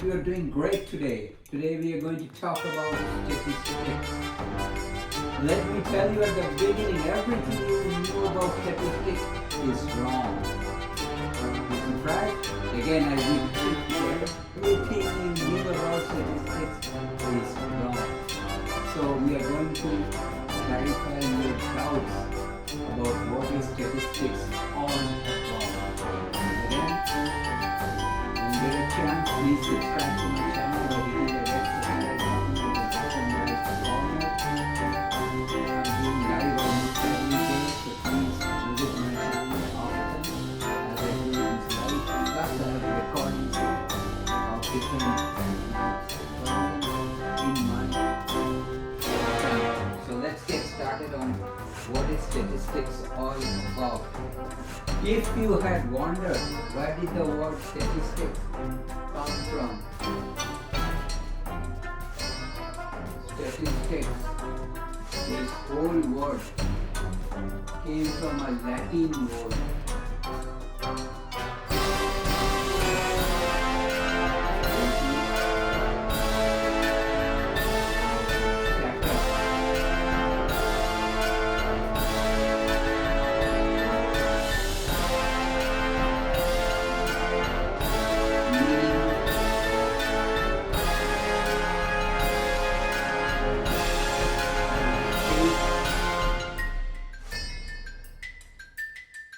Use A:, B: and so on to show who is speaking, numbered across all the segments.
A: You are doing great today. Today we are going to talk about statistics. Let me tell you at the beginning, everything you knew about statistics is wrong. This is right. Again, I repeat, everything you knew about statistics is wrong. So we are going to clarify your doubts about what is statistics all about. Again, when you get a chance, please subscribe to my channel by hitting the red subscribe button in the bottom right corner. I'm doing live almost every day, so please visit my channel often as I do these live. Plus, I have recordings of different in my channel. So let's get started on what is statistics all about. If you had wondered where did the word statistics come from, statistics, this whole word came from a Latin word.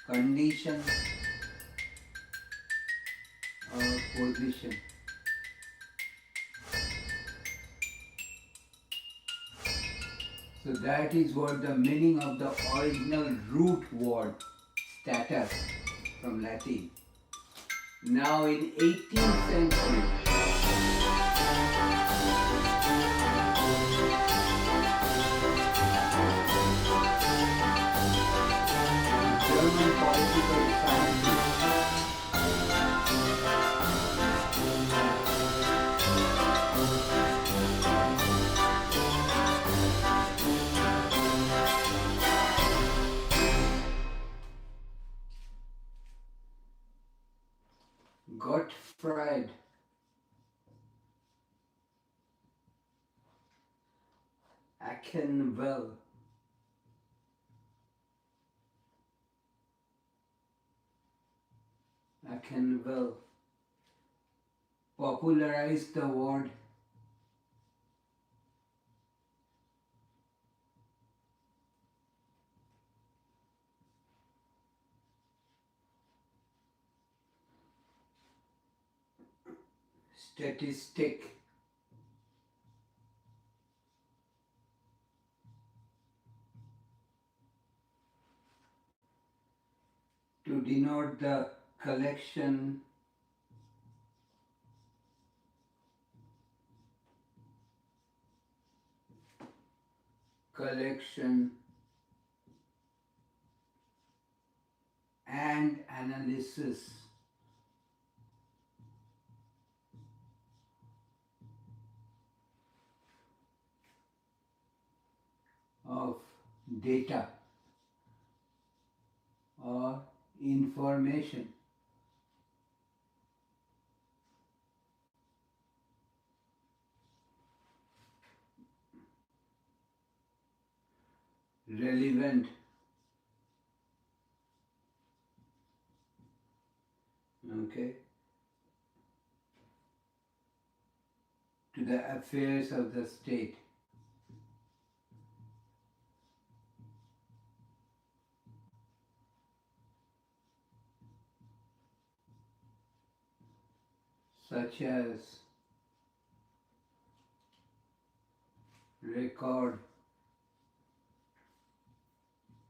A: Condition or position. So that is what the meaning of the original root word status from Latin. Now in 18th century, German political scientist Gottfried Achenwell popularized the word statistic to denote the collection and analysis of data or information relevant okay to the affairs of the state, such as record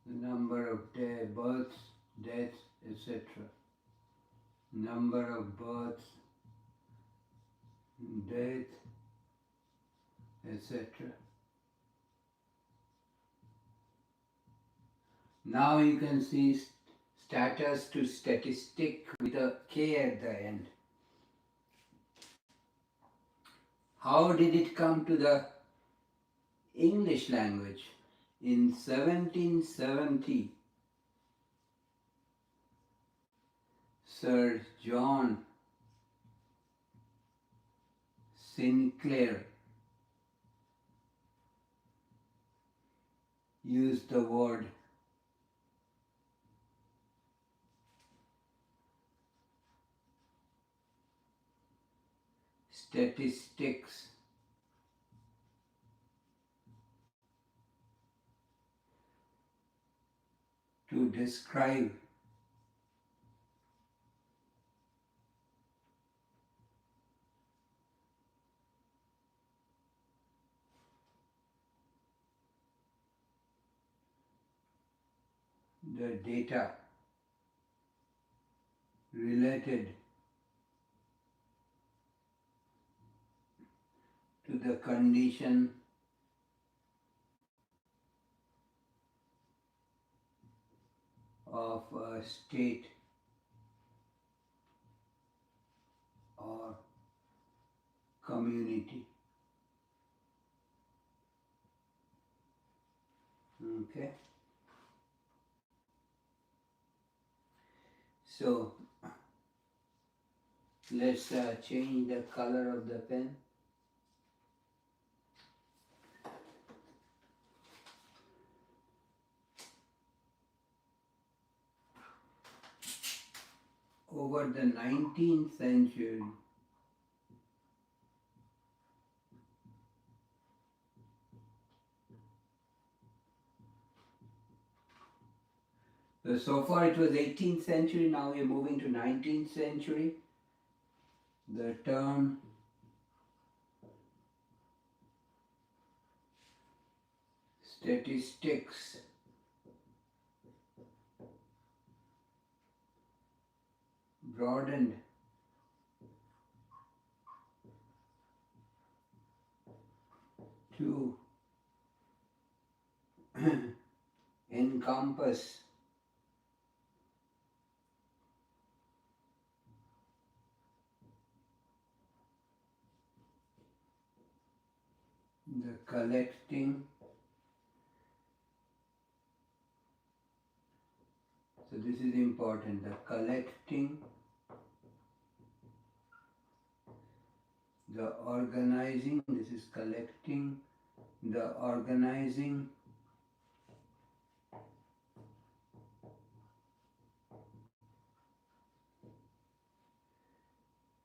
A: the number of births, deaths, etc. Number of births, death, etc. Now you can see status to statistic with a K at the end. How did it come to the English language? In 1770, Sir John Sinclair used the word statistics to describe the data related to the condition of a state or community. Okay. So let's change the color of the pen. Over the 19th century, so far it was 18th century, now we're moving to 19th century. The term statistics broadened to encompass the collecting, so this is important, the collecting, the organizing, this is collecting, the organizing,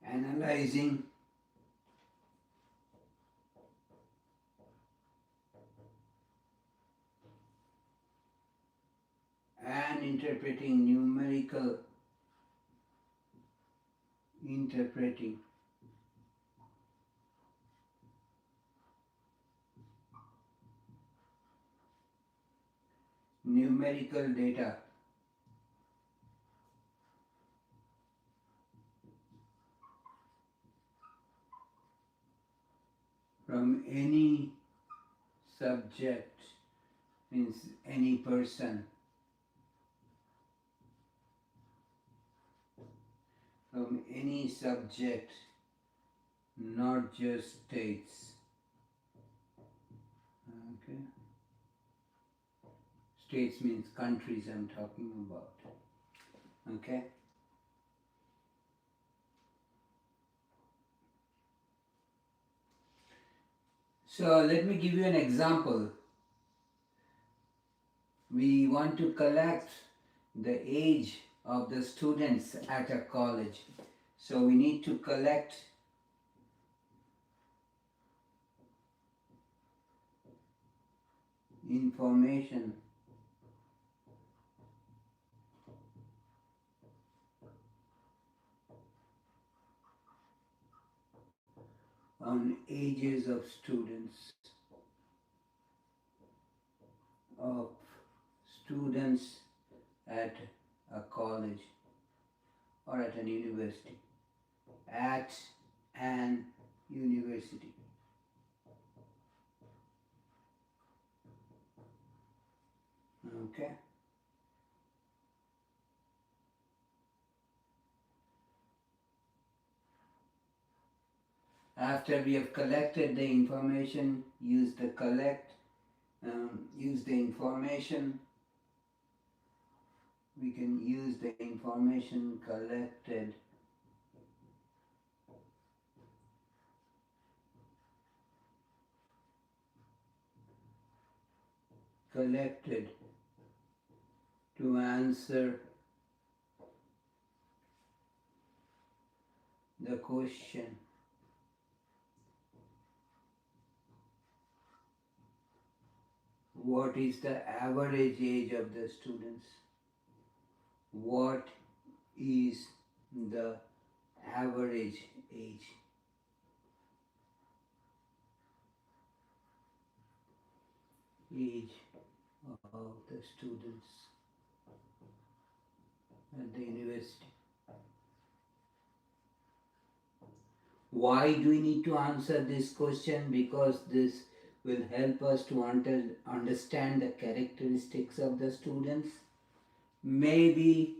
A: analyzing, and interpreting numerical data from any subject, means any person, from any subject, not just states. Okay. States means countries I'm talking about. Okay. So let me give you an example. We want to collect the age of the students at a college. So we need to collect information on ages of students at a college or at an university. At an university. Okay. After we have collected the information, use the information. We can use the information collected collected to answer the question. What is the average age of the students? What is the average age? Age of the students at the university. Why do we need to answer this question? Because this will help us to understand the characteristics of the students. Maybe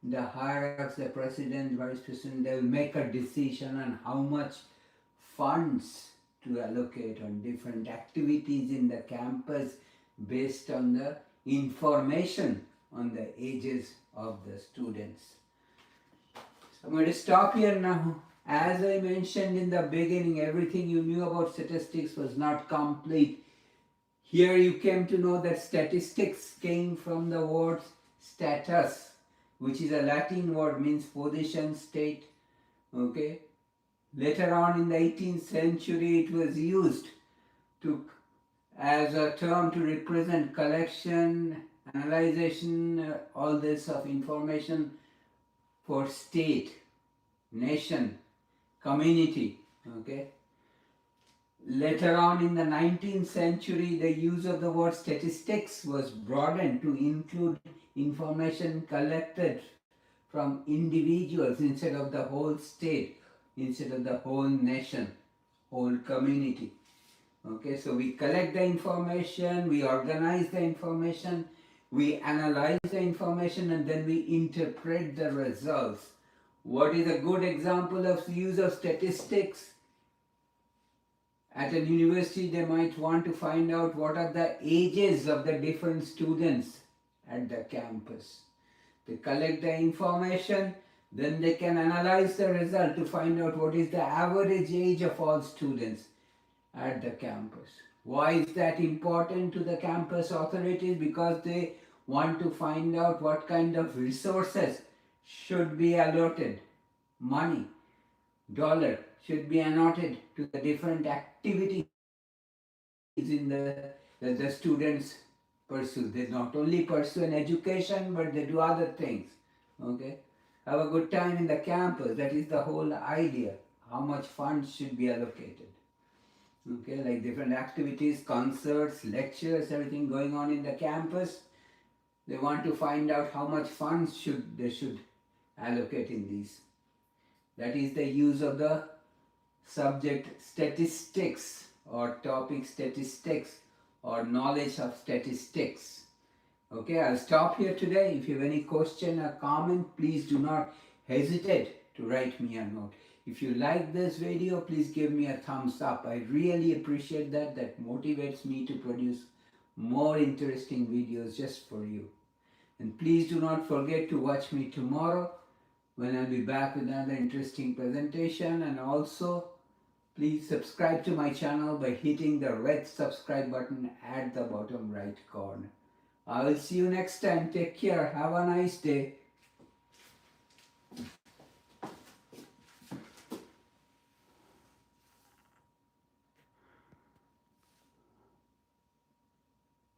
A: the higher ups, the president, vice president, they will make a decision on how much funds to allocate on different activities in the campus based on the information on the ages of the students. So I'm going to stop here now. As I mentioned in the beginning, everything you knew about statistics was not complete. Here you came to know that statistics came from the word status, which is a Latin word, means position, state. Okay. Later on in the 18th century, it was used as a term to represent collection, analyzation, all this of information for state, nation, community. Okay. Later on in the 19th century, the use of the word statistics was broadened to include information collected from individuals instead of the whole state, instead of the whole nation, whole community. Okay, so we collect the information, we organize the information, we analyze the information, and then we interpret the results. What is a good example of the use of statistics? At a university, they might want to find out what are the ages of the different students at the campus. They collect the information, then they can analyze the result to find out what is the average age of all students at the campus. Why is that important to the campus authorities? Because they want to find out what kind of resources should be allotted, money, dollar should be allotted to the different activities that the students pursue. They not only pursue an education, but they do other things. Okay, have a good time in the campus. That is the whole idea. How much funds should be allocated? Okay, like different activities, concerts, lectures, everything going on in the campus. They want to find out how much funds they should allocate in these. That is the use of the subject statistics or topic statistics or knowledge of statistics. Okay, I'll stop here today. If you have any question or comment, please do not hesitate to write me a note. If you like this video, please give me a thumbs up. I really appreciate that. That motivates me to produce more interesting videos just for you. And please do not forget to watch me tomorrow when I'll be back with another interesting presentation. And also, please subscribe to my channel by hitting the red subscribe button at the bottom right corner. I will see you next time. Take care. Have a nice day.